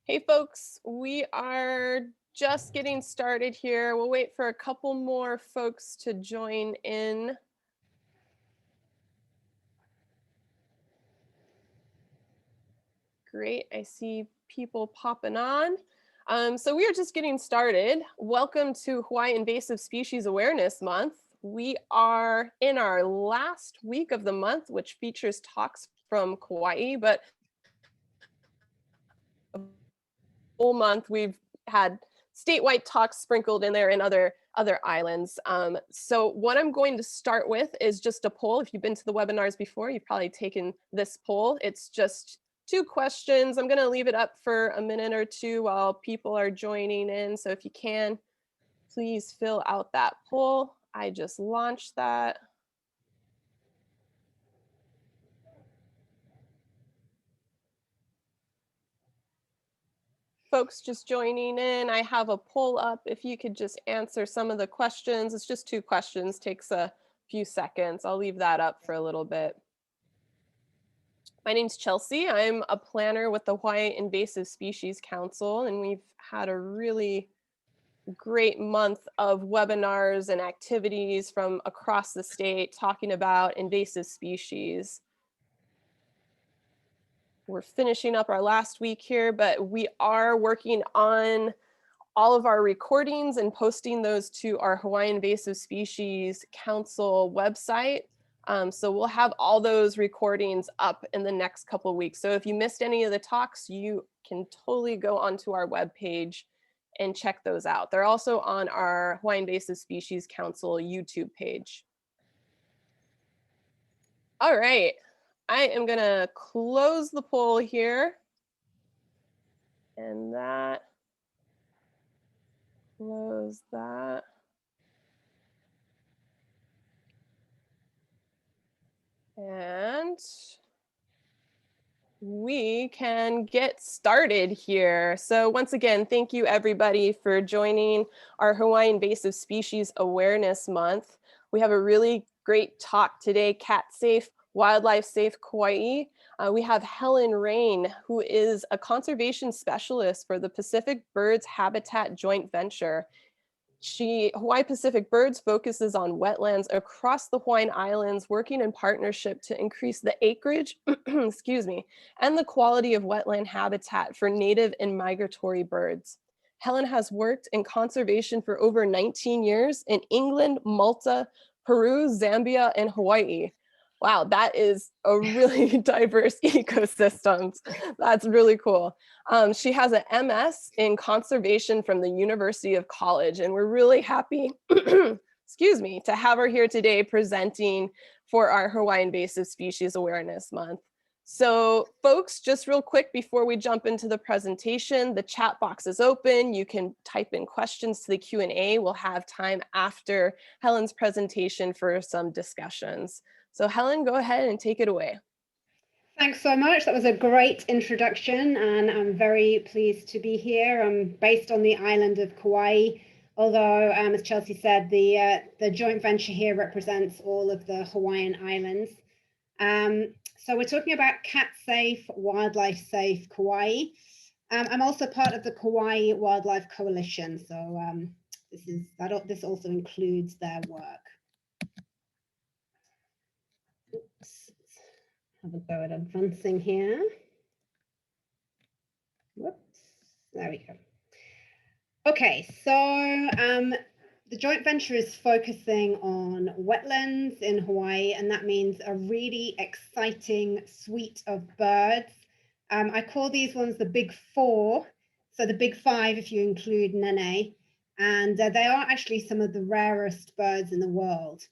Hey folks, we are just getting started here. We'll wait for a couple more folks to join in. Great, I see people popping on. So we are just getting started. Welcome to Hawaii Invasive Species Awareness Month. We are in our last week of the month, which features talks from Kaua'i, but whole month we've had statewide talks sprinkled in there and other islands. So what I'm going to start with is just a poll. If you've been to the webinars before, you've probably taken this poll. It's just 2 questions. I'm going to leave it up for a minute or 2 while people are joining in. So if you can, please fill out that poll. I just launched that. Folks just joining in, I have a poll up. If you could just answer some of the questions. It's just 2 questions, takes a few seconds. I'll leave that up for a little bit. My name's Chelsea. I'm a planner with the Hawaii Invasive Species Council, and we've had a really great month of webinars and activities from across the state talking about invasive species. We're finishing up our last week here, but we are working on all of our recordings and posting those to our Hawaii Invasive Species Council website. So we'll have all those recordings up in the next couple of weeks. So if you missed any of the talks, you can totally go onto our webpage and check those out. They're also on our Hawaii Invasive Species Council YouTube page. All right, I am gonna close the poll here. And that, close that. And we can get started here. So once again, thank you everybody for joining our Hawaii Invasive Species Awareness Month. We have a really great talk today, Cat Safe, Wildlife Safe Kaua'i. We have Helen Raine, who is a conservation specialist for the Pacific Birds Habitat Joint Venture. Hawaii Pacific Birds focuses on wetlands across the Hawaiian Islands, working in partnership to increase the acreage, excuse me, and the quality of wetland habitat for native and migratory birds. Helen has worked in conservation for over 19 years in England, Malta, Peru, Zambia, and Hawaii. Wow, that is a really diverse ecosystem. That's really cool. She has an MS in conservation from the University of College, and we're really happy, excuse me, to have her here today presenting for our Hawaii Invasive Species Awareness Month. So folks, just real quick before we jump into the presentation, the chat box is open. You can type in questions to the Q&A. We'll have time after Helen's presentation for some discussions. So Helen, go ahead and take it away. Thanks so much. That was a great introduction, and I'm very pleased to be here. I'm based on the island of Kauai, although, as Chelsea said, the joint venture here represents all of the Hawaiian Islands. So we're talking about Cat Safe, Wildlife Safe Kauai. I'm also part of the Kauai Wildlife Coalition, so this also includes their work. Have a go at advancing here. Whoops, there we go. Okay, so the joint venture is focusing on wetlands in Hawaii, and that means a really exciting suite of birds. I call these ones the big 4, so the big 5 if you include nene, and they are actually some of the rarest birds in the world.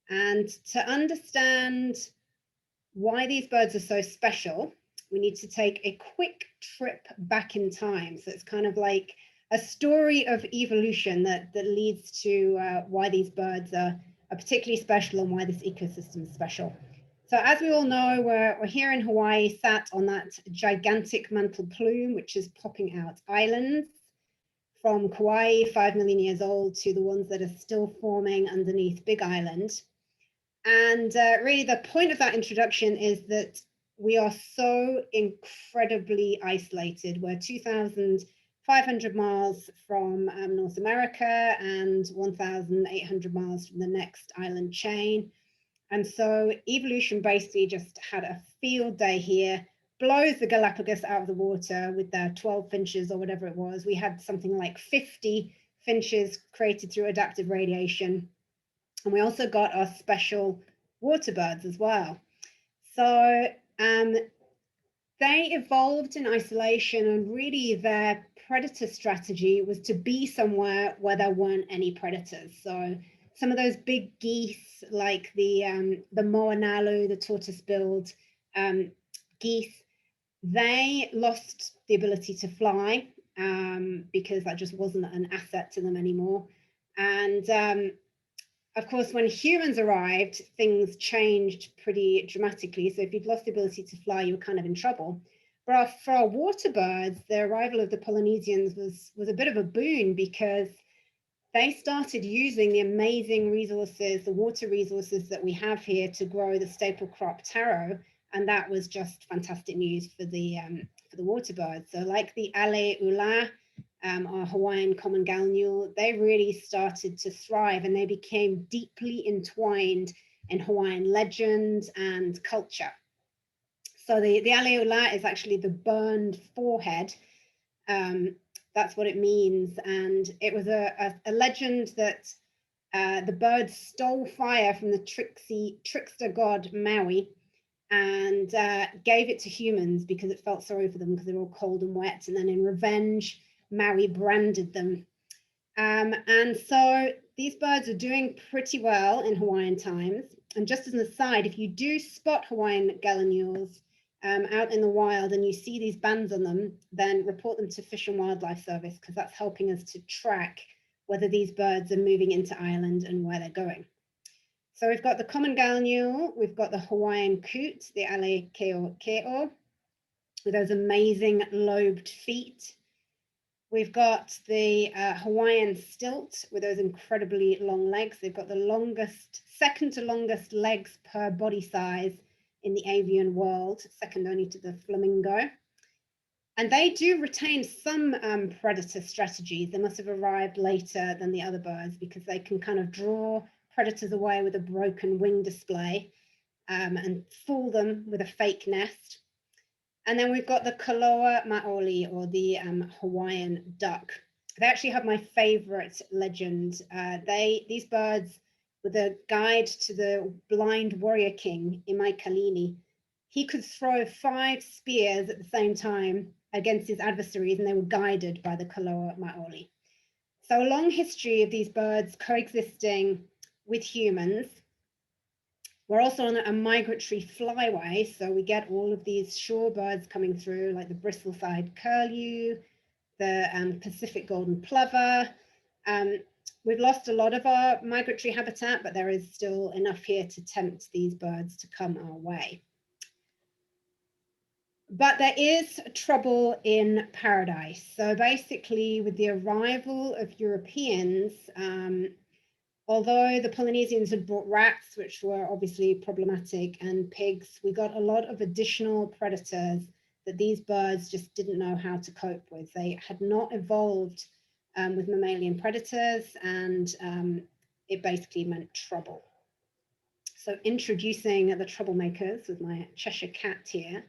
And to understand why these birds are so special, we need to take a quick trip back in time. So it's kind of like a story of evolution that leads to why these birds are particularly special and why this ecosystem is special. So as we all know, we're here in Hawaii, sat on that gigantic mantle plume, which is popping out islands from Kauai, 5 million years old, to the ones that are still forming underneath Big Island. And really the point of that introduction is that we are so incredibly isolated. We're 2,500 miles from North America and 1,800 miles from the next island chain. And so evolution basically just had a field day here, blows the Galapagos out of the water with their 12 finches or whatever it was. We had something like 50 finches created through adaptive radiation. And we also got our special water birds as well. So they evolved in isolation, and really their predator strategy was to be somewhere where there weren't any predators. So some of those big geese, like the moanalu, the tortoise-billed geese, they lost the ability to fly because that just wasn't an asset to them anymore. And of course, when humans arrived, things changed pretty dramatically. So if you'd lost the ability to fly, you were kind of in trouble. But for our water birds, the arrival of the Polynesians was a bit of a boon, because they started using the amazing resources, the water resources that we have here, to grow the staple crop taro. And that was just fantastic news for the water birds. So like the ale ula, our Hawaiian common gallinule, they really started to thrive, and they became deeply entwined in Hawaiian legend and culture. So the ale ula is actually the burned forehead. That's what it means. And it was a legend that the birds stole fire from the trickster god Maui, and gave it to humans because it felt sorry for them because they were all cold and wet. And then in revenge, Maui branded them. And so these birds are doing pretty well in Hawaiian times. And just as an aside, if you do spot Hawaiian gallinules out in the wild and you see these bands on them, then report them to Fish and Wildlife Service, because that's helping us to track whether these birds are moving into island and where they're going. So we've got the common gallinule, we've got the Hawaiian coot, the ale keo, with those amazing lobed feet. We've got the Hawaiian stilt with those incredibly long legs. They've got the longest, second to longest legs per body size in the avian world, second only to the flamingo. And they do retain some predator strategies. They must have arrived later than the other birds, because they can kind of draw predators away with a broken wing display and fool them with a fake nest. And then we've got the Koloa Maoli, or the Hawaiian duck. They actually have my favorite legend. These birds were the guide to the blind warrior king, Imai Kalini. He could throw 5 spears at the same time against his adversaries, and they were guided by the Koloa Maoli. So a long history of these birds coexisting with humans. We're also on a migratory flyway, so we get all of these shorebirds coming through, like the bristle-thighed curlew, the Pacific golden plover. We've lost a lot of our migratory habitat, but there is still enough here to tempt these birds to come our way. But there is trouble in paradise. So basically, with the arrival of Europeans, although the Polynesians had brought rats, which were obviously problematic, and pigs, we got a lot of additional predators that these birds just didn't know how to cope with. They had not evolved with mammalian predators, and it basically meant trouble. So introducing the Troublemakers with my Cheshire cat here.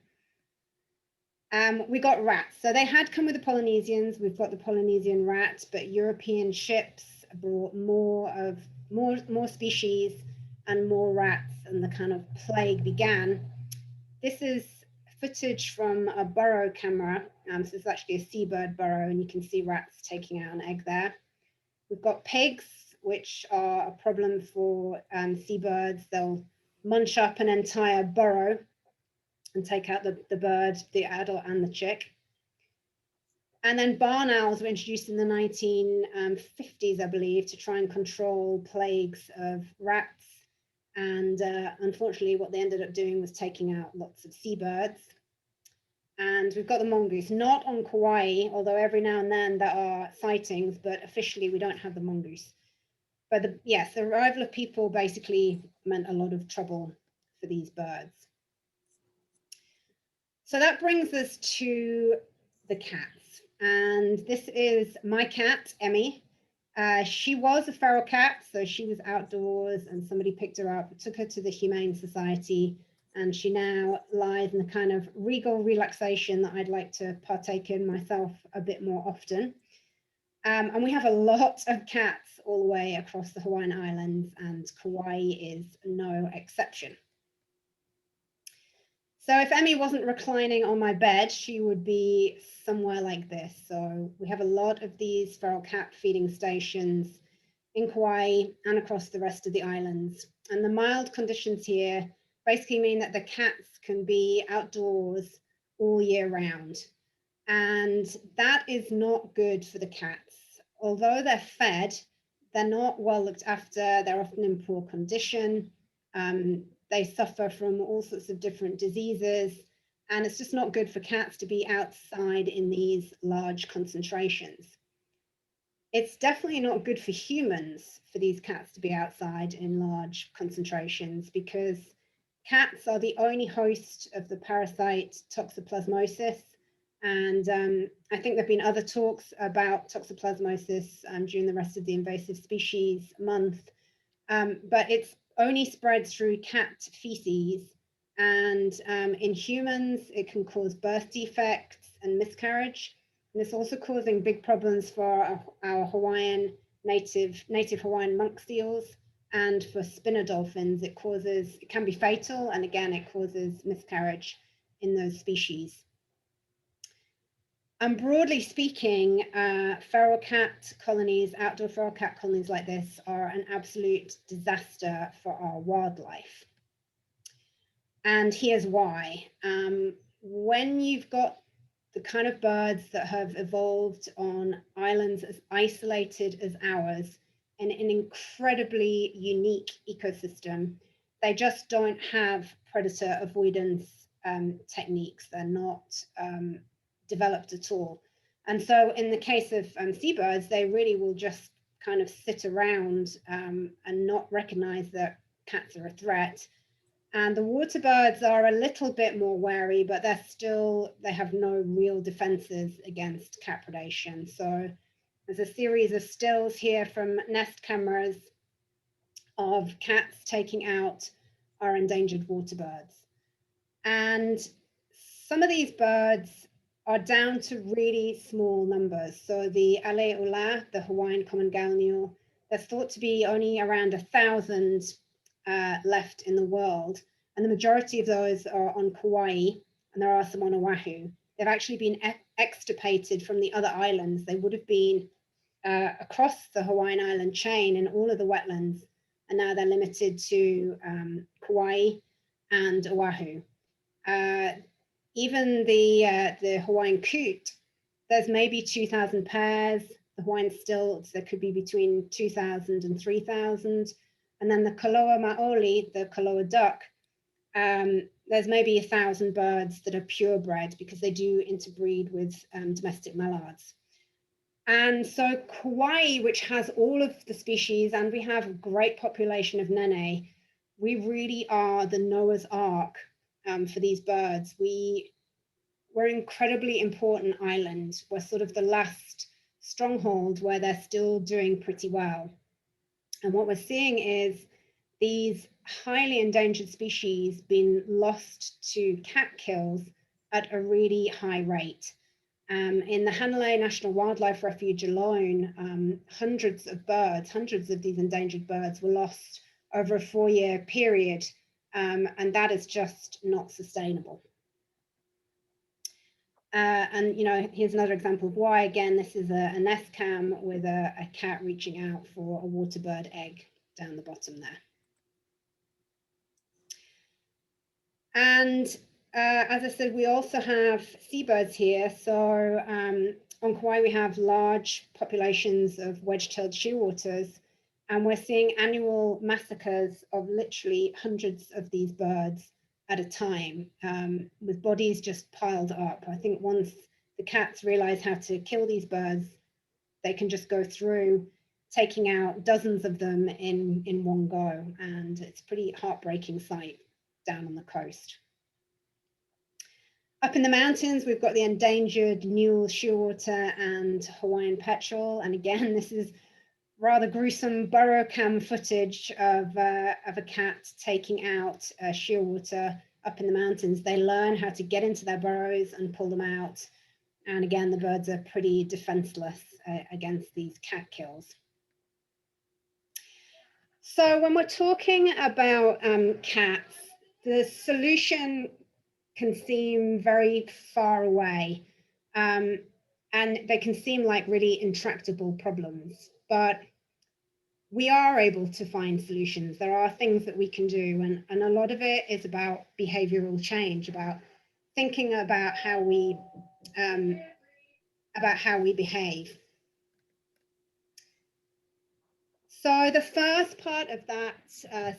We got rats. So they had come with the Polynesians. We've got the Polynesian rat, but European ships brought more species and more rats, and the kind of plague began. This is footage from a burrow camera. So it's actually a seabird burrow, and you can see rats taking out an egg there. We've got pigs, which are a problem for seabirds. They'll munch up an entire burrow and take out the bird, the adult and the chick. And then barn owls were introduced in the 1950s, I believe, to try and control plagues of rats. And unfortunately, what they ended up doing was taking out lots of seabirds. And we've got the mongoose, not on Kaua'i, although every now and then there are sightings, but officially we don't have the mongoose. But yes, the arrival of people basically meant a lot of trouble for these birds. So that brings us to the cats. And this is my cat, Emmy. She was a feral cat, so she was outdoors and somebody picked her up, took her to the Humane Society, and she now lies in the kind of regal relaxation that I'd like to partake in myself a bit more often. And we have a lot of cats all the way across the Hawaiian Islands, and Kaua'i is no exception. So if Emmy wasn't reclining on my bed, she would be somewhere like this. So we have a lot of these feral cat feeding stations in Kauai and across the rest of the islands. And the mild conditions here basically mean that the cats can be outdoors all year round. And that is not good for the cats. Although they're fed, they're not well looked after, they're often in poor condition. They suffer from all sorts of different diseases, and it's just not good for cats to be outside in these large concentrations. It's definitely not good for humans for these cats to be outside in large concentrations, because cats are the only host of the parasite Toxoplasmosis. And I think there have been other talks about Toxoplasmosis during the rest of the invasive species month, but it's only spreads through cat feces, and in humans it can cause birth defects and miscarriage, and it's also causing big problems for our Hawaiian native Hawaiian monk seals, and for spinner dolphins it can be fatal, and again it causes miscarriage in those species. And broadly speaking, feral cat colonies, outdoor feral cat colonies like this, are an absolute disaster for our wildlife. And here's why. When you've got the kind of birds that have evolved on islands as isolated as ours, in an incredibly unique ecosystem, they just don't have predator avoidance techniques. They're not developed at all. And so in the case of seabirds, they really will just kind of sit around and not recognize that cats are a threat. And the water birds are a little bit more wary, but they have no real defenses against cat predation. So there's a series of stills here from Nest cameras of cats taking out our endangered water birds. And some of these birds are down to really small numbers. So the ale'ula, the Hawaiian common gallinule, they're thought to be only around 1,000 left in the world. And the majority of those are on Kauai, and there are some on Oahu. They've actually been extirpated from the other islands. They would have been across the Hawaiian island chain in all of the wetlands, and now they're limited to Kauai and Oahu. Even the Hawaiian coot, there's maybe 2,000 pairs. The Hawaiian stilts, there could be between 2,000 and 3,000. And then the Koloa maoli, the Kaua'i duck, there's maybe 1,000 birds that are purebred, because they do interbreed with domestic mallards. And so Kauai, which has all of the species, and we have a great population of nene, we really are the Noah's Ark for these birds. We're an incredibly important island. We're sort of the last stronghold where they're still doing pretty well. And what we're seeing is these highly endangered species being lost to cat kills at a really high rate. In the Hanalei National Wildlife Refuge alone, hundreds of these endangered birds were lost over a 4-year period, and that is just not sustainable. And here's another example of why. Again, this is a nest cam with a cat reaching out for a water bird egg down the bottom there. And as I said, we also have seabirds here. So on Kauai, we have large populations of wedge-tailed shearwaters, and we're seeing annual massacres of literally hundreds of these birds at a time, with bodies just piled up. I think once the cats realize how to kill these birds, they can just go through taking out dozens of them in one go, and it's a pretty heartbreaking sight down on the coast. Up in the mountains, we've got the endangered mule shearwater and Hawaiian petrel. And again, this is rather gruesome burrow cam footage of a cat taking out shearwater up in the mountains. They learn how to get into their burrows and pull them out. And again, the birds are pretty defenseless against these cat kills. So when we're talking about cats, the solution can seem very far away, and they can seem like really intractable problems, but we are able to find solutions. There are things that we can do, and a lot of it is about behavioral change, about thinking about how we behave. So the first part of that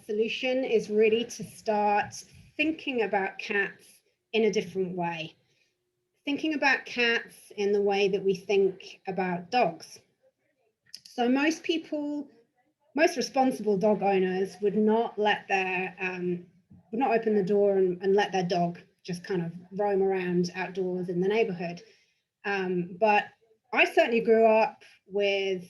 solution is really to start thinking about cats in a different way. Thinking about cats in the way that we think about dogs. So most responsible dog owners would not let their would not open the door and let their dog just kind of roam around outdoors in the neighborhood. But I certainly grew up with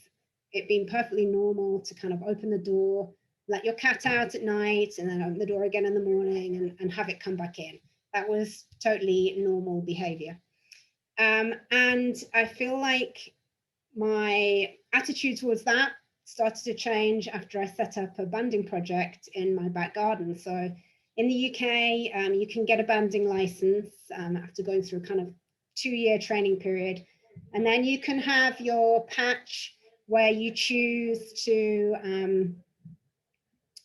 it being perfectly normal to kind of open the door, let your cat out at night, and then open the door again in the morning and have it come back in. That was totally normal behavior. And I feel like my attitude towards that started to change after I set up a banding project in my back garden. So in the UK, you can get a banding license after going through a kind of 2-year training period. And then you can have your patch where you choose to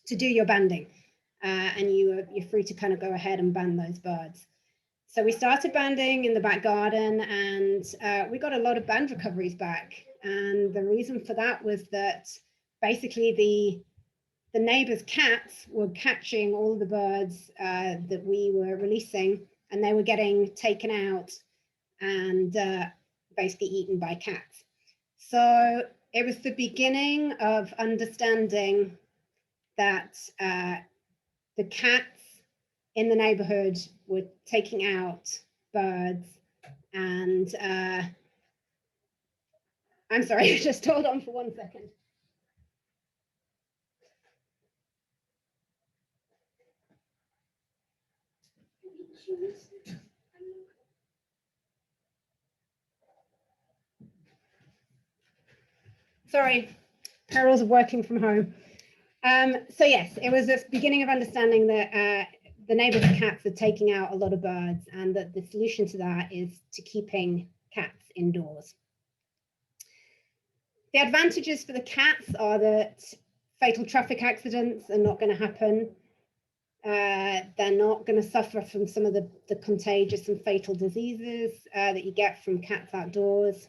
do your banding. And you're free to kind of go ahead and band those birds. So we started banding in the back garden, and we got a lot of band recoveries back. And the reason for that was that basically the neighbors' cats were catching all the birds that we were releasing, and they were getting taken out and basically eaten by cats. So it was the beginning of understanding that the cats in the neighborhood were taking out birds, and I'm sorry, just hold on for 1 second. Sorry, perils of working from home. So yes, it was this beginning of understanding that the neighborhood cats are taking out a lot of birds, and that the solution to that is to keeping cats indoors. The advantages for the cats are that fatal traffic accidents are not going to happen. They're not going to suffer from some of the contagious and fatal diseases that you get from cats outdoors.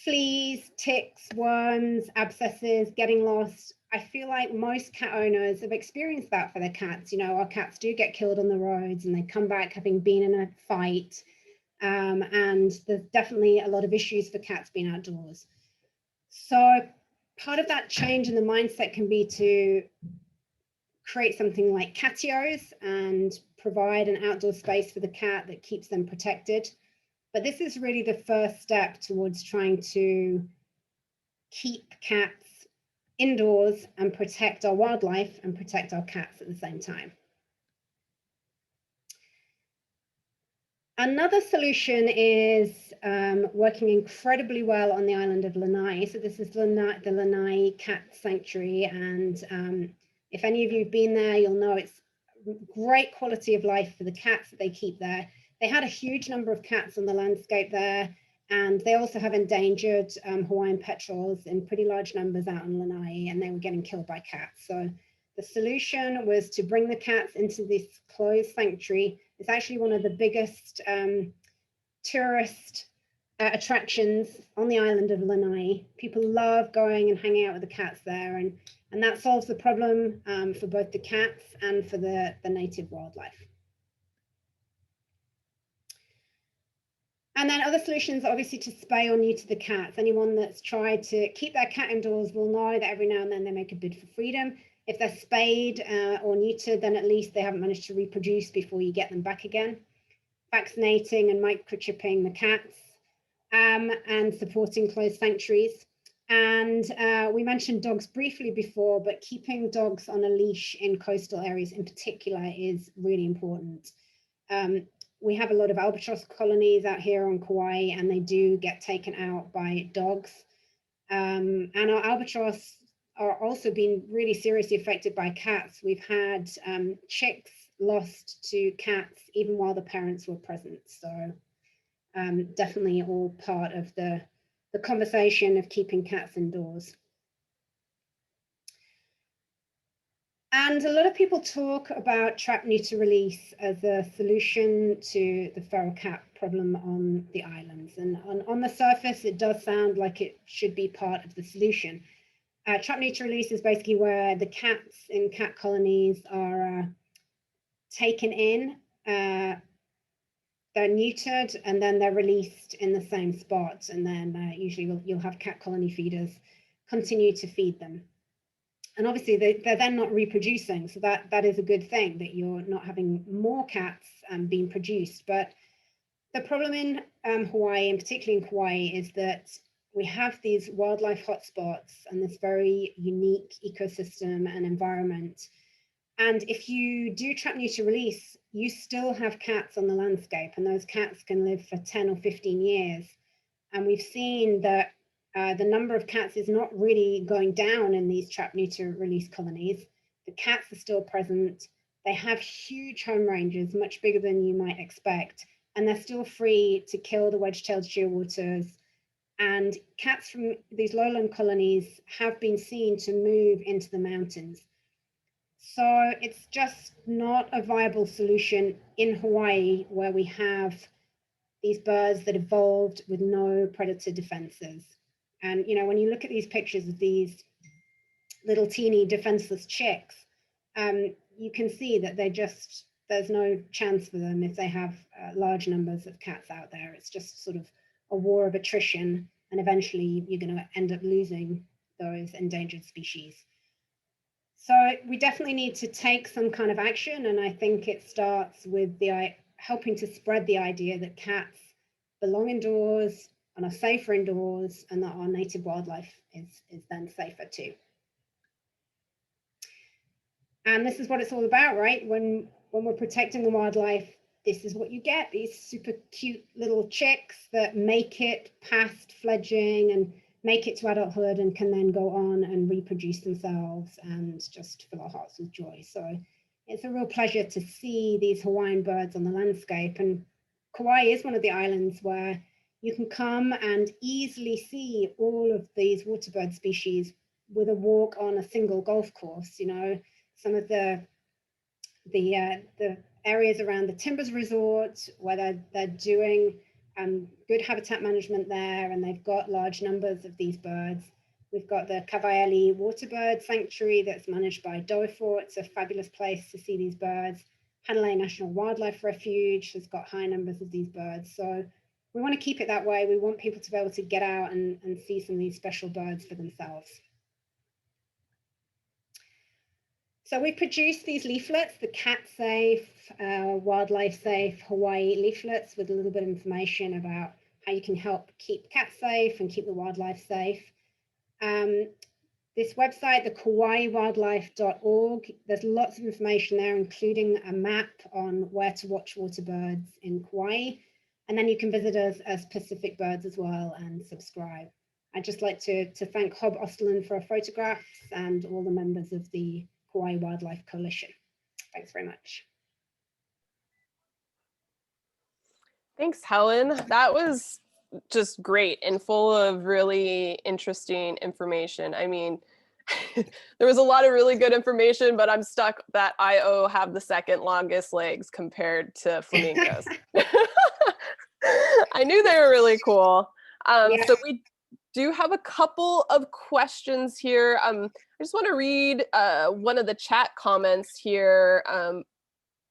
Fleas, ticks, worms, abscesses, getting lost. I feel like most cat owners have experienced that for their cats. You know, our cats do get killed on the roads and they come back having been in a fight. And there's definitely a lot of issues for cats being outdoors. So part of that change in the mindset can be to create something like catios and provide an outdoor space for the cat that keeps them protected. But this is really the first step towards trying to keep cats indoors and protect our wildlife and protect our cats at the same time. Another solution is working incredibly well on the island of Lanai. So this is the Lanai Cat Sanctuary, and if any of you have been there, you'll know it's great quality of life for the cats that they keep there. They had a huge number of cats on the landscape there, and they also have endangered Hawaiian petrels in pretty large numbers out in Lanai, and they were getting killed by cats. So the solution was to bring the cats into this closed sanctuary. It's actually one of the biggest tourist attractions on the island of Lanai. People love going and hanging out with the cats there, and that solves the problem for both the cats and for the native wildlife. And then other solutions, obviously, to spay or neuter the cats. Anyone that's tried to keep their cat indoors will know that every now and then they make a bid for freedom. If they're spayed or neutered, then at least they haven't managed to reproduce before you get them back again. vaccinating and microchipping the cats, and supporting closed sanctuaries. And we mentioned dogs briefly before, but keeping dogs on a leash in coastal areas in particular is really important. We have a lot of albatross colonies out here on Kauai, and they do get taken out by dogs. And our albatross are also being really seriously affected by cats. We've had chicks lost to cats even while the parents were present. So definitely all part of the conversation of keeping cats indoors. And a lot of people talk about trap, neuter, release as a solution to the feral cat problem on the islands. And on the surface, it does sound like it should be part of the solution. Trap, neuter, release is basically where the cats in cat colonies are taken in, they're neutered, and then they're released in the same spot. And then usually you'll have cat colony feeders continue to feed them. And obviously they're then not reproducing. So that is a good thing, that you're not having more cats being produced. But the problem in Hawaii, and particularly in Kauai, is that we have these wildlife hotspots and this very unique ecosystem and environment. And if you do trap, neuter, release, you still have cats on the landscape, and those cats can live for 10 or 15 years. And we've seen that the number of cats is not really going down in these trap, neuter, release colonies. The cats are still present. They have huge home ranges, much bigger than you might expect, and they're still free to kill the wedge-tailed shearwaters. And cats from these lowland colonies have been seen to move into the mountains. So it's just not a viable solution in Hawaii, where we have these birds that evolved with no predator defenses. And, you know, when you look at these pictures of these little teeny defenseless chicks, you can see that there's no chance for them if they have large numbers of cats out there. It's just sort of a war of attrition, and eventually you're going to end up losing those endangered species. So we definitely need to take some kind of action, and I think it starts with helping to spread the idea that cats belong indoors and are safer indoors, and that our native wildlife is then safer too. And this is what it's all about, right? When we're protecting the wildlife, this is what you get, these super cute little chicks that make it past fledging and make it to adulthood and can then go on and reproduce themselves and just fill our hearts with joy. So it's a real pleasure to see these Hawaiian birds on the landscape. And Kauai is one of the islands where you can come and easily see all of these waterbird species with a walk on a single golf course. You know, some of the areas around the Timbers Resort, where they're doing good habitat management there, and they've got large numbers of these birds. We've got the Kaua'i Waterbird Sanctuary that's managed by DOFOR. It's a fabulous place to see these birds. Hanalei National Wildlife Refuge has got high numbers of these birds. So we want to keep it that way. We want people to be able to get out and see some of these special birds for themselves. So we produced these leaflets, the Cat Safe, Wildlife Safe Hawaii leaflets, with a little bit of information about how you can help keep cats safe and keep the wildlife safe. This website, the kauaiwildlife.org, there's lots of information there, including a map on where to watch waterbirds in Kauai. And then you can visit us as Pacific Birds as well and subscribe. I'd just like to thank Hob Osterlund for our photographs and all the members of the Kauai Wildlife Coalition. Thanks very much. Thanks, Helen. That was just great and full of really interesting information. I mean, there was a lot of really good information, but I'm stuck that IO have the second longest legs compared to flamingos. I knew they were really cool. Yeah. So we do have a couple of questions here. I just want to read one of the chat comments here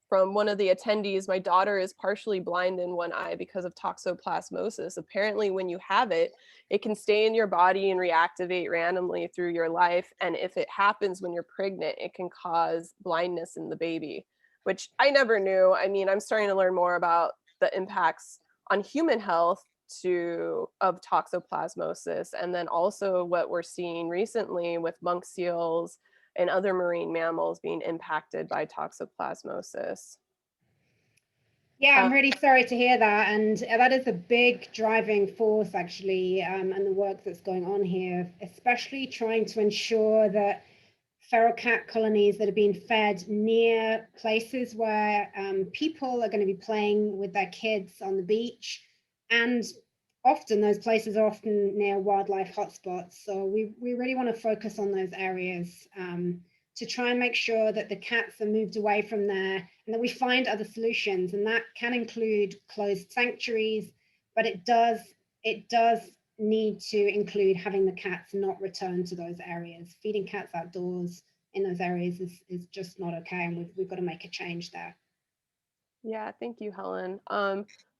from one of the attendees. My daughter is partially blind in one eye because of toxoplasmosis. Apparently, when you have it, it can stay in your body and reactivate randomly through your life. And if it happens when you're pregnant, it can cause blindness in the baby, which I never knew. I mean, I'm starting to learn more about the impacts on human health of toxoplasmosis, and then also what we're seeing recently with monk seals and other marine mammals being impacted by toxoplasmosis. Yeah, I'm really sorry to hear that. And that is a big driving force, actually, and the work that's going on here, especially trying to ensure that feral cat colonies that are being fed near places where people are going to be playing with their kids on the beach. And often those places are often near wildlife hotspots. So we really want to focus on those areas to try and make sure that the cats are moved away from there and that we find other solutions. And that can include closed sanctuaries, but it does need to include having the cats not return to those areas. Feeding cats outdoors in those areas is just not okay, and we've got to make a change there. Yeah, thank you, Helen.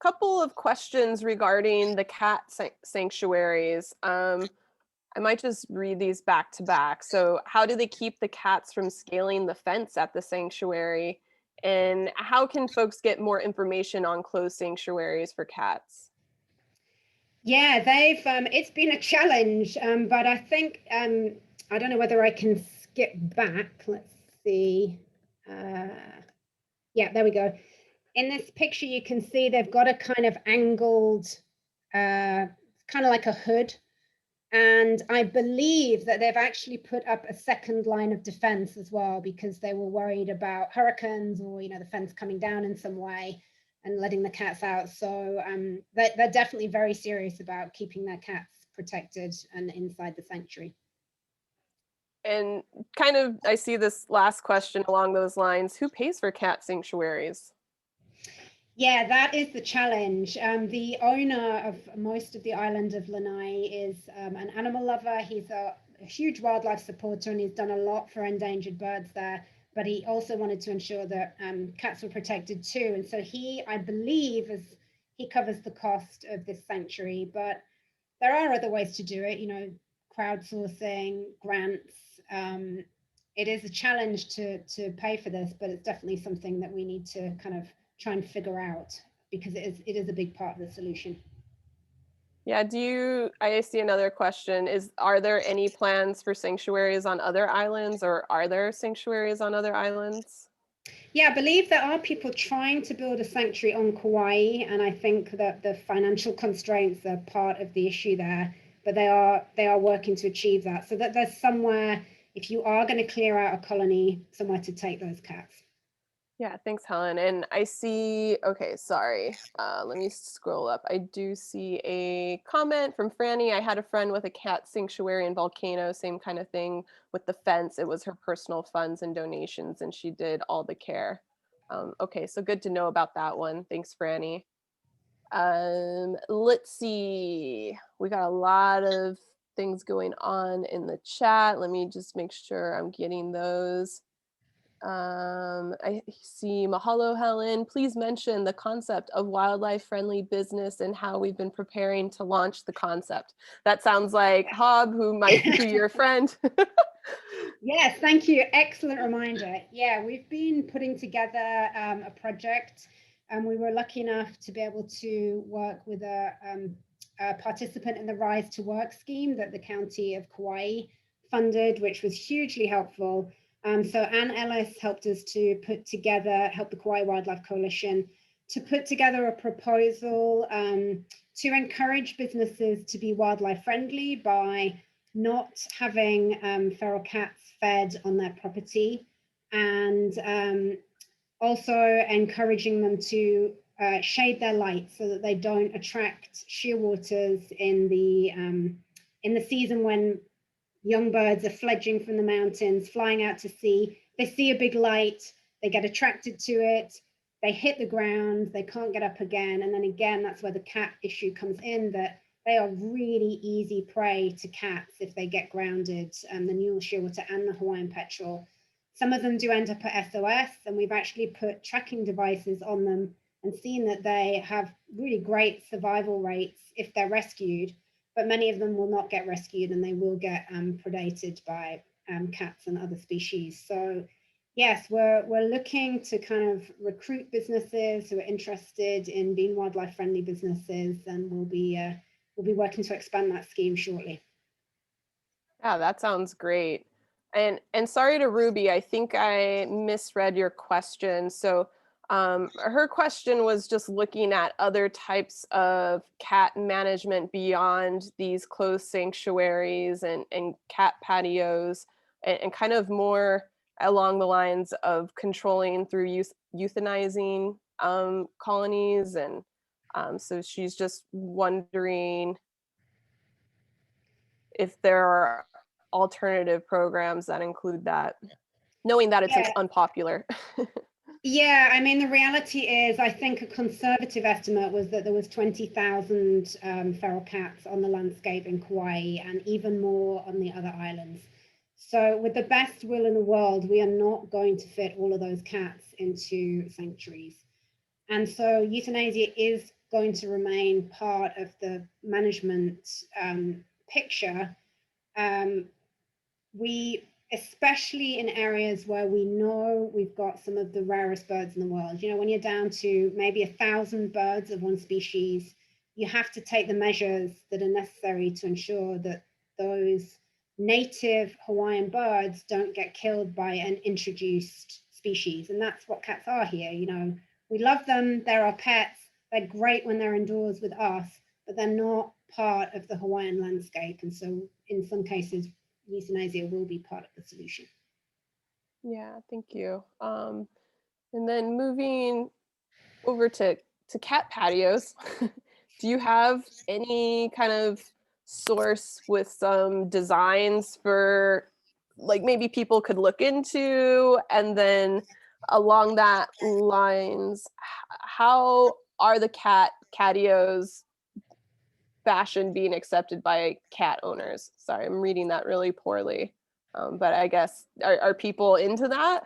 Couple of questions regarding the cat sanctuaries. I might just read these back to back. So, how do they keep the cats from scaling the fence at the sanctuary? And how can folks get more information on closed sanctuaries for cats? Yeah, they've it's been a challenge, but I think I don't know whether I can skip back. Let's see. Yeah, there we go. In this picture, you can see they've got a kind of angled, kind of like a hood. And I believe that they've actually put up a second line of defense as well, because they were worried about hurricanes or, the fence coming down in some way and letting the cats out. So they're definitely very serious about keeping their cats protected and inside the sanctuary. And kind of, I see this last question along those lines. Who pays for cat sanctuaries? Yeah, that is the challenge. The owner of most of the island of Lanai is an animal lover. He's a huge wildlife supporter and he's done a lot for endangered birds there. But he also wanted to ensure that cats were protected too. And so I believe, he covers the cost of this sanctuary. But there are other ways to do it, crowdsourcing, grants. It is a challenge to pay for this, but it's definitely something that we need to kind of try and figure out, because it is a big part of the solution. Yeah, I see another question are there any plans for sanctuaries on other islands, or are there sanctuaries on other islands? Yeah, I believe there are people trying to build a sanctuary on Kaua'i, and I think that the financial constraints are part of the issue there, but they are working to achieve that, so that there's somewhere, if you are going to clear out a colony, somewhere to take those cats. Yeah, thanks, Helen. And I see, okay, sorry. Let me scroll up. I do see a comment from Franny. I had a friend with a cat sanctuary in Volcano, same kind of thing with the fence. It was her personal funds and donations, and she did all the care. Okay, so good to know about that one. Thanks, Franny. Let's see. We got a lot of things going on in the chat. Let me just make sure I'm getting those. I see Mahalo Helen. Please mention the concept of wildlife friendly business and how we've been preparing to launch the concept. That sounds like Hob, who might be your friend. Yes, thank you. Excellent reminder. Yeah, we've been putting together a project, and we were lucky enough to be able to work with a participant in the Rise to Work scheme that the county of Kauai funded, which was hugely helpful. So Anne Ellis helped us to help the Kauai Wildlife Coalition to put together a proposal to encourage businesses to be wildlife friendly by not having feral cats fed on their property, and also encouraging them to shade their light so that they don't attract shearwaters in the season when young birds are fledging from the mountains, flying out to sea. They see a big light, they get attracted to it, they hit the ground, they can't get up again. And then again, that's where the cat issue comes in, that they are really easy prey to cats if they get grounded, the Newell shearwater and the Hawaiian petrel. Some of them do end up at SOS, and we've actually put tracking devices on them and seen that they have really great survival rates if they're rescued, but many of them will not get rescued and they will get predated by cats and other species. So Yes, we're looking to kind of recruit businesses who are interested in being wildlife friendly businesses, and we'll be working to expand that scheme shortly. Yeah, that sounds great. And sorry to Ruby, I think I misread your question. So her question was just looking at other types of cat management beyond these closed sanctuaries and cat patios, and kind of more along the lines of controlling through euthanizing colonies. And so she's just wondering if there are alternative programs that include that, knowing that it's Yeah. unpopular. Yeah, I mean, the reality is, I think a conservative estimate was that there was 20,000 feral cats on the landscape in Kauai and even more on the other islands. So with the best will in the world, we are not going to fit all of those cats into sanctuaries. And so euthanasia is going to remain part of the management picture. We, especially in areas where we know we've got some of the rarest birds in the world, you know, when you're down to maybe 1,000 birds of one species, you have to take the measures that are necessary to ensure that those native Hawaiian birds don't get killed by an introduced species. And that's what cats are here. You know, we love them, they're our pets, they're great when they're indoors with us, but they're not part of the Hawaiian landscape. And so in some cases, euthanasia will be part of the solution. Yeah, thank you. And then moving over to cat patios, do you have any kind of source with some designs for, like, maybe people could look into? And then along that lines, how are the catios fashion being accepted by cat owners? Sorry, I'm reading that really poorly. But I guess, are people into that?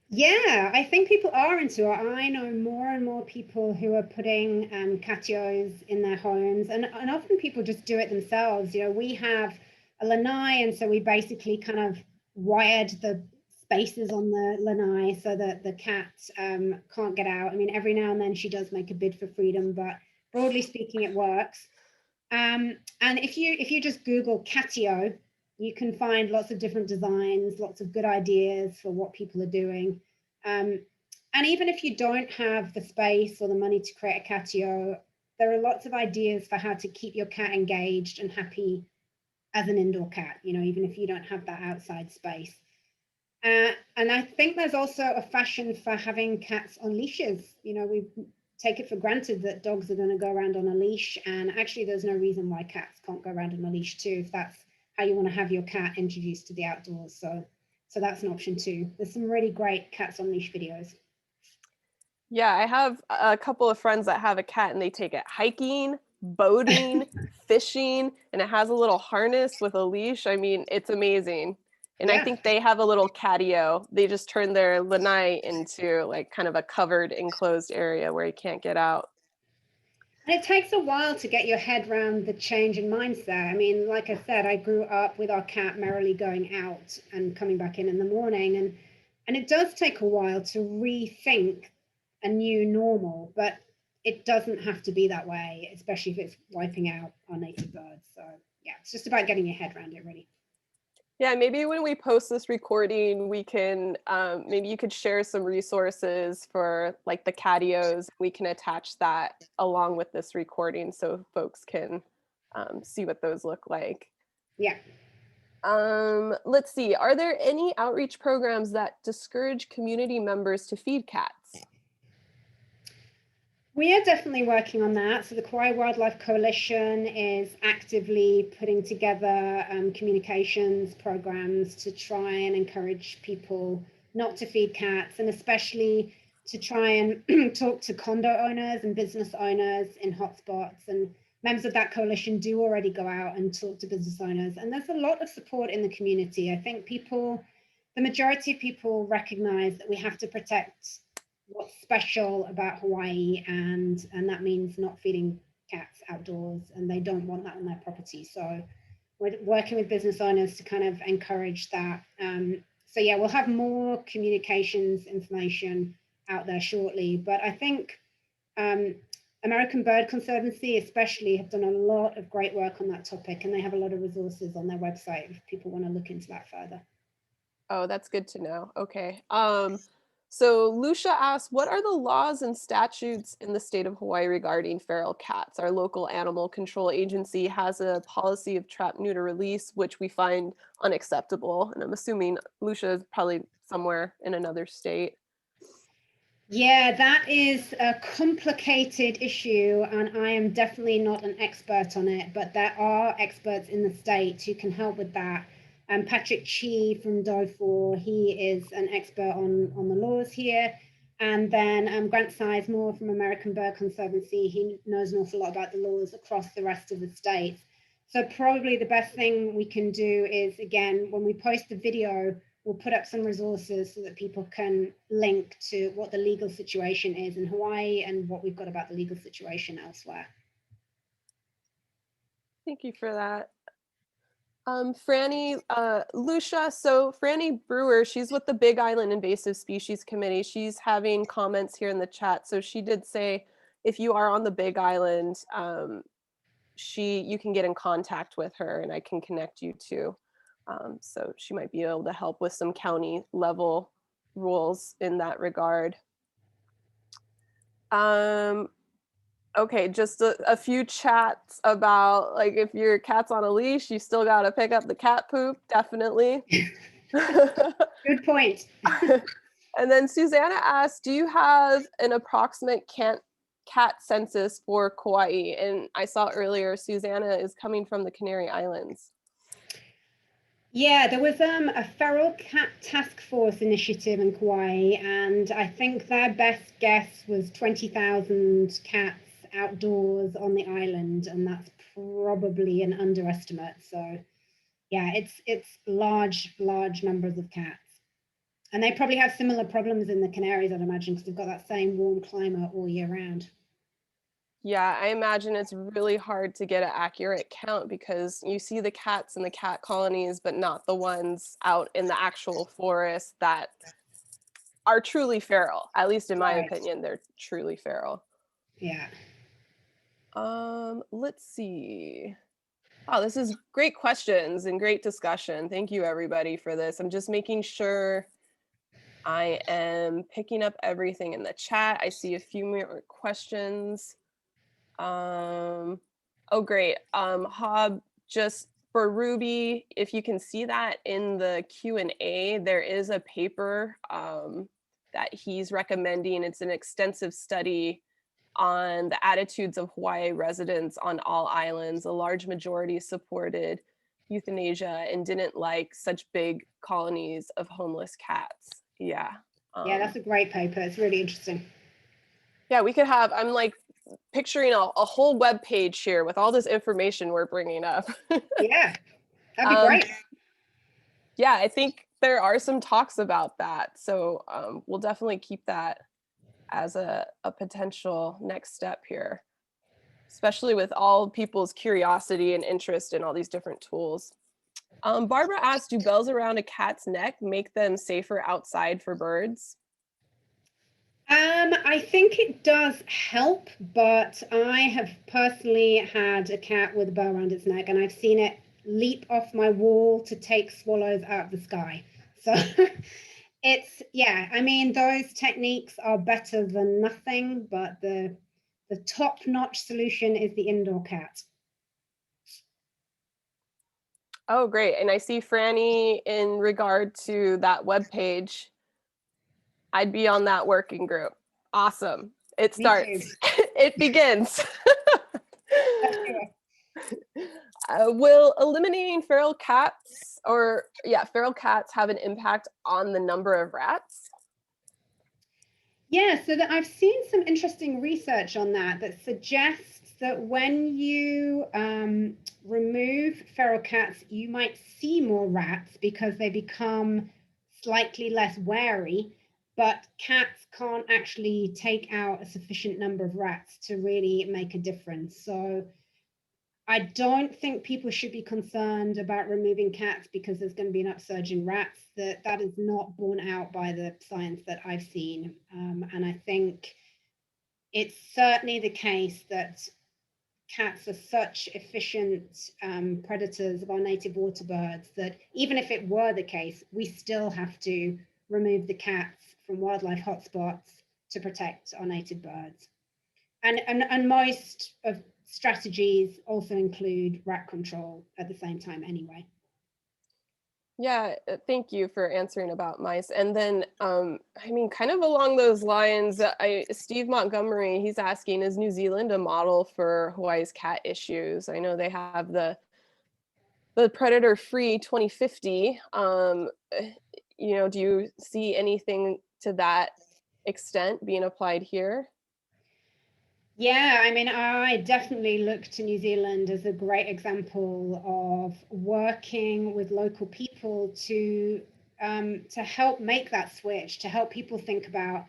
Yeah, I think people are into it. I know more and more people who are putting catios in their homes, and often people just do it themselves. You know, we have a lanai, and so we basically kind of wired the spaces on the lanai so that the cat can't get out. I mean, every now and then she does make a bid for freedom, but broadly speaking, it works. And if you just Google catio, you can find lots of different designs, lots of good ideas for what people are doing. Um, and even if you don't have the space or the money to create a catio, there are lots of ideas for how to keep your cat engaged and happy as an indoor cat, you know, even if you don't have that outside space. And I think there's also a fashion for having cats on leashes. You know, we take it for granted that dogs are going to go around on a leash, and actually there's no reason why cats can't go around on a leash too, if that's how you want to have your cat introduced to the outdoors. So that's an option too. There's some really great cats on leash videos. Yeah, I have a couple of friends that have a cat and they take it hiking, boating, fishing, and it has a little harness with a leash. I mean, it's amazing. And I Yeah. think they have a little catio. They just turn their lanai into like kind of a covered enclosed area where you can't get out. And it takes a while to get your head around the change in mindset. I mean, like I said, I grew up with our cat merrily going out and coming back in the morning, and it does take a while to rethink a new normal, but it doesn't have to be that way, especially if it's wiping out our native birds. So yeah, it's just about getting your head around it, really. Yeah, maybe when we post this recording, we can maybe you could share some resources for like the catios. We can attach that along with this recording so folks can see what those look like. Yeah. Let's see. Are there any outreach programs that discourage community members to feed cats? We are definitely working on that. So the Kauai Wildlife Coalition is actively putting together communications programs to try and encourage people not to feed cats, and especially to try and talk to condo owners and business owners in hotspots. And members of that coalition do already go out and talk to business owners. And there's a lot of support in the community. I think the majority of people recognize that we have to protect what's special about Hawaii, and that means not feeding cats outdoors, and they don't want that on their property. So we're working with business owners to kind of encourage that. So yeah, we'll have more communications information out there shortly. But I think American Bird Conservancy especially have done a lot of great work on that topic, and they have a lot of resources on their website if people want to look into that further. Oh, that's good to know. Okay. So Lucia asks, what are the laws and statutes in the state of Hawaii regarding feral cats? Our local animal control agency has a policy of trap, neuter, release, which we find unacceptable. And I'm assuming Lucia is probably somewhere in another state. Yeah, that is a complicated issue, and I am definitely not an expert on it, but there are experts in the state who can help with that. Patrick Chi from DOFOR, he is an expert on the laws here. And then Grant Sizemore from American Bird Conservancy, he knows an awful lot about the laws across the rest of the states. So probably the best thing we can do is, again, when we post the video, we'll put up some resources so that people can link to what the legal situation is in Hawaii and what we've got about the legal situation elsewhere. Thank you for that. Franny, Lucia, so Franny Brewer, she's with the Big Island Invasive Species Committee. She's having comments here in the chat. So she did say, if you are on the Big Island, you can get in contact with her and I can connect you to. So she might be able to help with some county level rules in that regard. Okay, just a few chats about, like, if your cat's on a leash, you still got to pick up the cat poop, definitely. Good point. And then Susanna asked, do you have an approximate cat census for Kaua'i? And I saw earlier, Susanna is coming from the Canary Islands. Yeah, there was a feral cat task force initiative in Kauai, and I think their best guess was 20,000 cats outdoors on the island, and that's probably an underestimate. So yeah, it's large numbers of cats. And they probably have similar problems in the Canaries, I'd imagine, because they've got that same warm climate all year round. Yeah, I imagine it's really hard to get an accurate count because you see the cats in the cat colonies, but not the ones out in the actual forest that are truly feral. At least in my opinion, they're truly feral. Yeah. Let's see. Oh, this is great questions and great discussion. Thank you everybody for this. I'm just making sure I am picking up everything in the chat. I see a few more questions. Oh, great. Hob, just for Ruby, if you can see that in the Q&A, there is a paper that he's recommending. It's an extensive study on the attitudes of Hawaii residents on all islands. A large majority supported euthanasia and didn't like such big colonies of homeless cats. Yeah. Yeah, that's a great paper. It's really interesting. Yeah, we could have, I'm like picturing a whole web page here with all this information we're bringing up. Yeah, that'd be great. Yeah, I think there are some talks about that. So we'll definitely keep that as a potential next step here, especially with all people's curiosity and interest in all these different tools. Barbara asked, do bells around a cat's neck make them safer outside for birds? I think it does help, but I have personally had a cat with a bow around its neck, and I've seen it leap off my wall to take swallows out of the sky. So it's, yeah, I mean, those techniques are better than nothing, but the top-notch solution is the indoor cat. Oh, great. And I see Franny in regard to that webpage. I'd be on that working group. Awesome. It starts. It begins. Will eliminating feral cats have an impact on the number of rats? Yeah, so I've seen some interesting research on that suggests that when you remove feral cats, you might see more rats because they become slightly less wary, but cats can't actually take out a sufficient number of rats to really make a difference. So I don't think people should be concerned about removing cats because there's going to be an upsurge in rats. That is not borne out by the science that I've seen. And I think it's certainly the case that cats are such efficient predators of our native water birds that even if it were the case, we still have to remove the cats from wildlife hotspots to protect our native birds. And most of strategies also include rat control at the same time anyway. Yeah, thank you for answering about mice. And then, I mean, kind of along those lines, Steve Montgomery, he's asking, is New Zealand a model for Hawaii's cat issues? I know they have the predator-free 2050. You know, do you see anything to that extent being applied here? Yeah, I mean, I definitely look to New Zealand as a great example of working with local people to help make that switch, to help people think about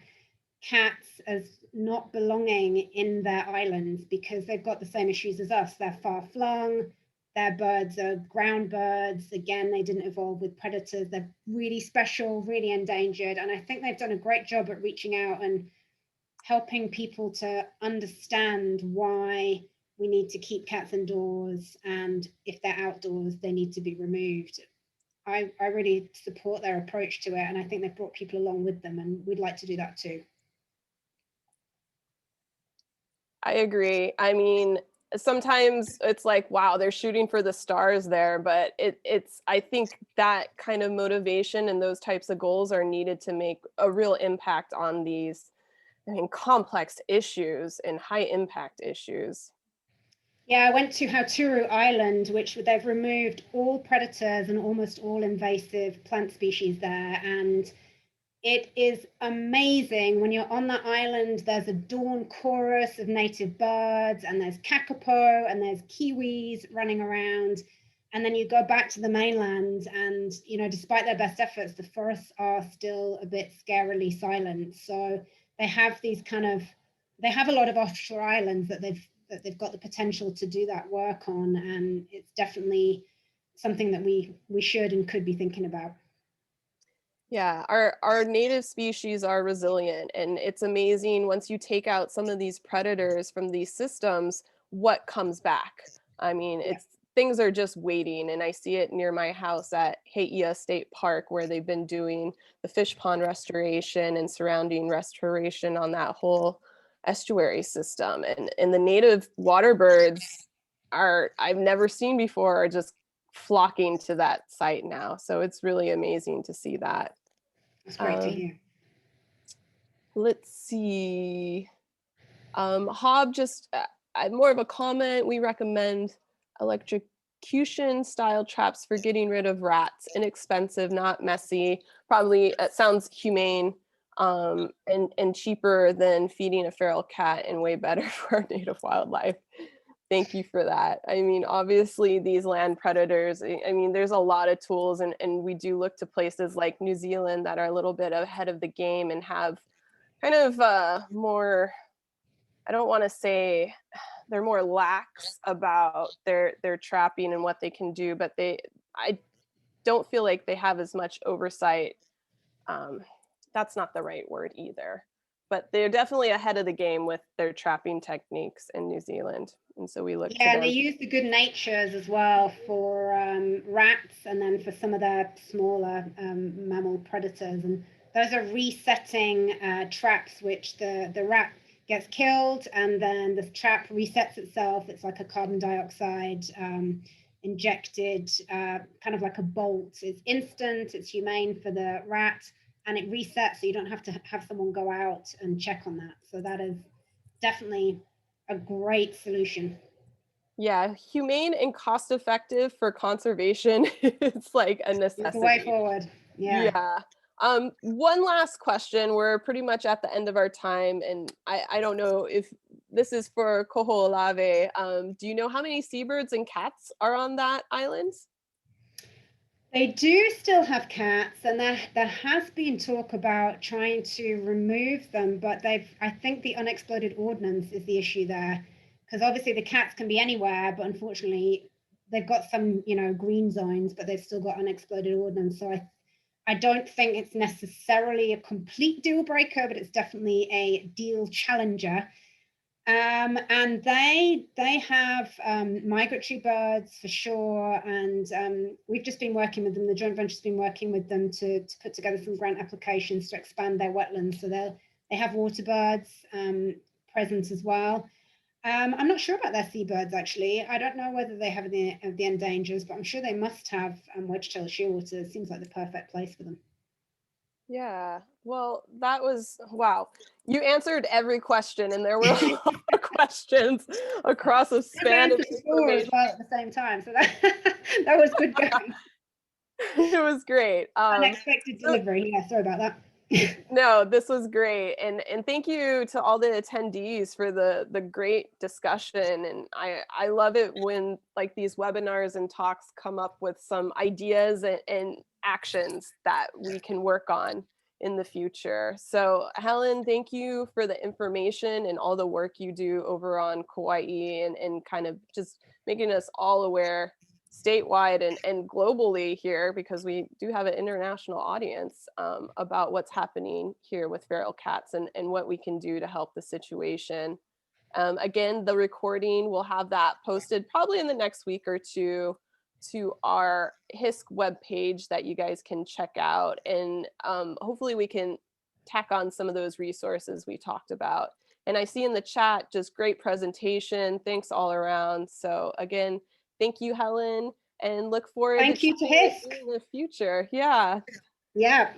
cats as not belonging in their islands because they've got the same issues as us. They're far flung. Their birds are ground birds. Again, they didn't evolve with predators. They're really special, really endangered. And I think they've done a great job at reaching out and helping people to understand why we need to keep cats indoors, and if they're outdoors, they need to be removed. I really support their approach to it, and I think they've brought people along with them, and we'd like to do that too. I agree. I mean, sometimes it's like, wow, they're shooting for the stars there, but it's I think that kind of motivation and those types of goals are needed to make a real impact on these, I mean, complex issues and high impact issues. Yeah, I went to Hauturu Island, which they've removed all predators and almost all invasive plant species there. And it is amazing when you're on that island. There's a dawn chorus of native birds, and there's kakapo, and there's kiwis running around. And then you go back to the mainland, and despite their best efforts, the forests are still a bit scarily silent. So they have they have a lot of offshore islands that they've got the potential to do that work on, and it's definitely something that we should and could be thinking about. Yeah, our native species are resilient, and it's amazing once you take out some of these predators from these systems, what comes back. I mean, Yeah. it's things are just waiting, and I see it near my house at Hei'ia State Park where they've been doing the fish pond restoration and surrounding restoration on that whole estuary system. And the native water birds are I've never seen before are just flocking to that site now. So it's really amazing to see that. That's great to Um, hear. let's see. Hob just more of a comment. We recommend electrocution style traps for getting rid of rats. Inexpensive, not messy. Probably it sounds humane and cheaper than feeding a feral cat, and way better for our native wildlife. Thank you for that. I mean, obviously, these land predators, I mean, there's a lot of tools, and we do look to places like New Zealand that are a little bit ahead of the game and have kind of more, I don't want to say they're more lax about their trapping and what they can do, but I don't feel like they have as much oversight. Um, that's not the right word either, but they're definitely ahead of the game with their trapping techniques in New Zealand, and so we look to Yeah, and they them. use the good natures as well for rats, and then for some of their smaller mammal predators. And those are resetting traps, which the rat gets killed, and then the trap resets itself. It's like a carbon dioxide injected, kind of like a bolt. It's instant, it's humane for the rat, and it resets, so you don't have to have someone go out and check on that. So that is definitely a great solution. Yeah, humane and cost effective for conservation. It's like a It's the way necessity. forward. Yeah. Yeah. One last question. We're pretty much at the end of our time, and I don't know if this is for Koho'olawe. Do you know how many seabirds and cats are on that island? They do still have cats, and there has been talk about trying to remove them, but I think the unexploded ordnance is the issue there. because obviously the cats can be anywhere, but unfortunately they've got some, green zones, but they've still got unexploded ordnance. So I don't think it's necessarily a complete deal breaker, but it's definitely a deal challenger. And they have migratory birds for sure, and we've just been working with them. The joint venture's been working with them to put together some grant applications to expand their wetlands. So they have water birds present as well. I'm not sure about their seabirds actually. I don't know whether they have the endangers, but I'm sure they must have wedge-tailed shearwater. It seems like the perfect place for them. Yeah, well, that was wow. You answered every question, and there were a lot of questions across a span of four as well at the same time. So that was good going. It was great. Unexpected delivery. Yeah, sorry about that. No, this was great, and thank you to all the attendees for the great discussion. And I love it when like these webinars and talks come up with some ideas and actions that we can work on in the future. So Helen, thank you for the information and all the work you do over on Kaua'i, and kind of just making us all aware statewide and globally here, because we do have an international audience, about what's happening here with feral cats and what we can do to help the situation. Again, the recording, we'll have that posted probably in the next week or two to our HISC webpage that you guys can check out. And hopefully we can tack on some of those resources we talked about. And I see in the chat, just great presentation. Thanks all around. So again, thank you, Helen, and look forward to HISC in the future. Yeah. Yeah,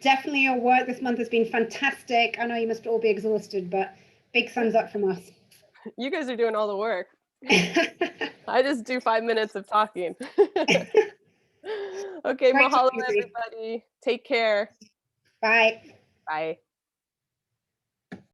definitely your work this month has been fantastic. I know you must all be exhausted, but big thumbs up from us. You guys are doing all the work. I just do 5 minutes of talking. Okay, mahalo everybody. Take care. Bye. Bye.